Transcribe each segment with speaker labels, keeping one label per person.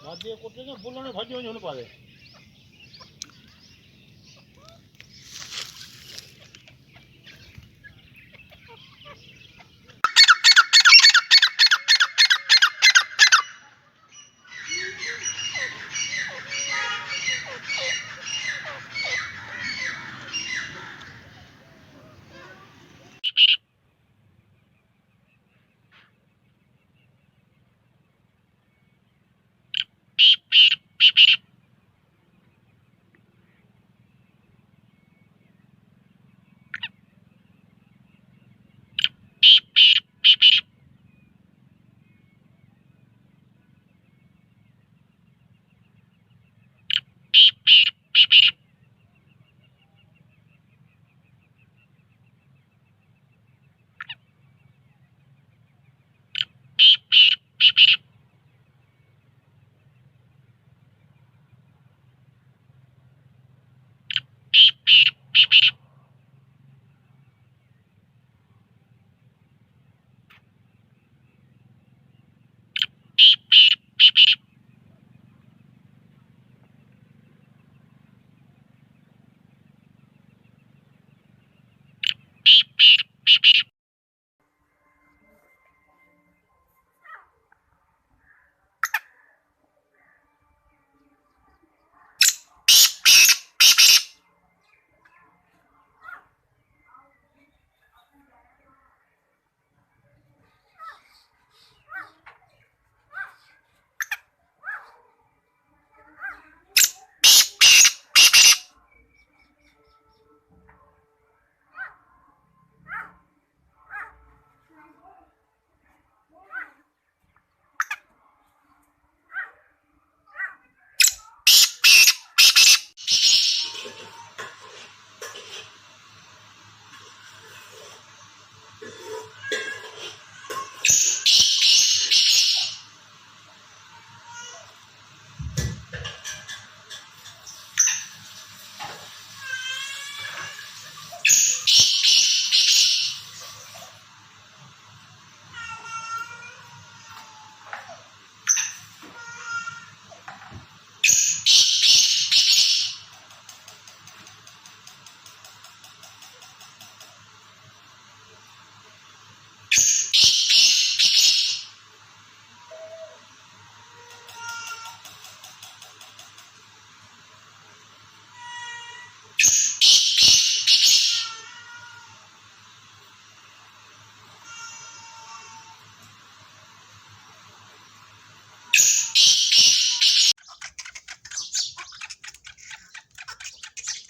Speaker 1: ভাত দিয়ে করতে গেলে বললো না ভাজি হলে পারে।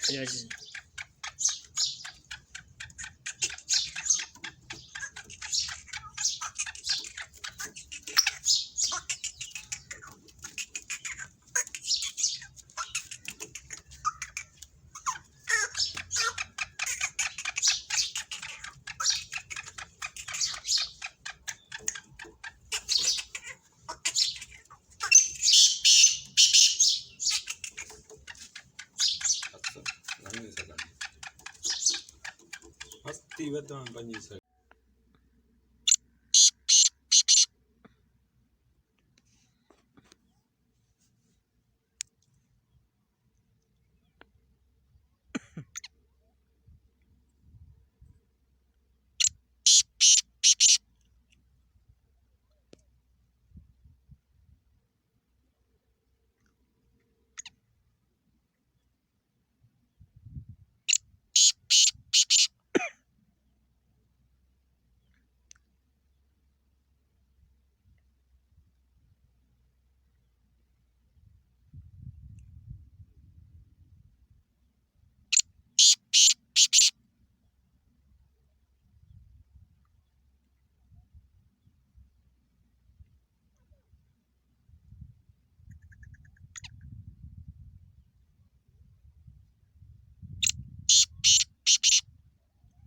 Speaker 2: Yes.
Speaker 3: Pasti betul panjang.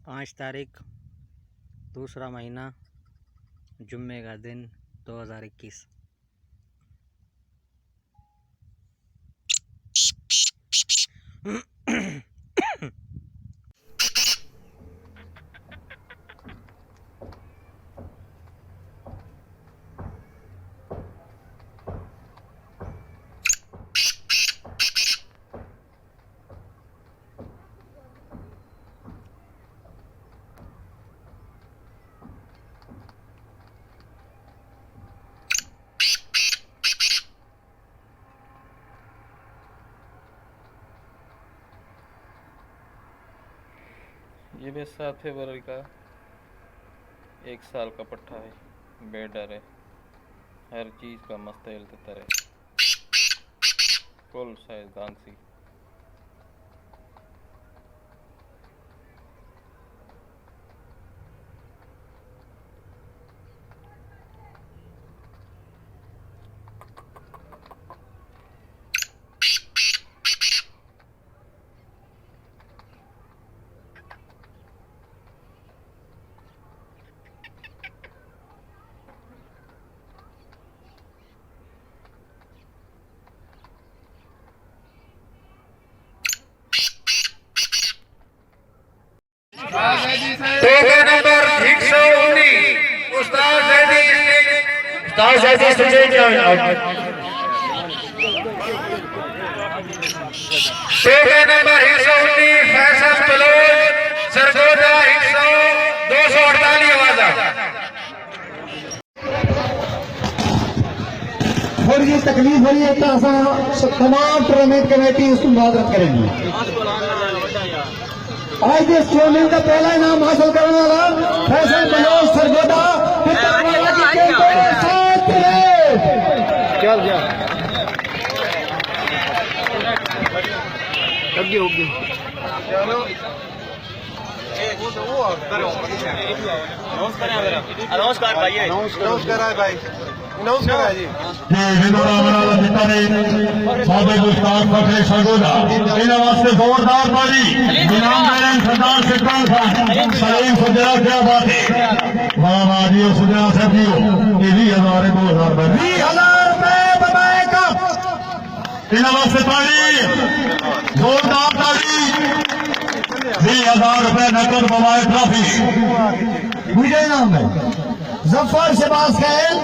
Speaker 2: पाँच तारीख दूसरा महीना जुम्मे का दिन 2021।
Speaker 4: ये भी 7 फरवरी का 1 साल का पट्टा है। बेडर है, हर चीज़ का मस्त है। फुल साइज गांसी।
Speaker 5: टोकन नंबर 119 उस्ताद Zaidi stage token number 119 Faisal Baloch Sargodha 248 आवाजा।
Speaker 6: थोड़ी जी तकलीफ हो रही है तो असां तमाम टूर्नामेंट कमेटी उसको माजरत करेंगी। आज इस टूर्नामेंट का पहला इनाम हासिल करने वाला फैसल बलोच सरगोदा
Speaker 1: चल जा नमस्कार भाई, नमस्कार भाई, नमस्कार जी।
Speaker 7: इन वास्ते जोरदार ताली सरदार सिकंदर खान सलीम सुजरा, क्या बात है, वाह वाह जी सुजरा साहब जी, 20,000 रुपए बताए का इन वास्ते ताली, जोरदार ताली। 20,000 रुपए नकद मोबाइल ट्रॉफी।
Speaker 6: मुझे नाम है जफर शहबाज खैल।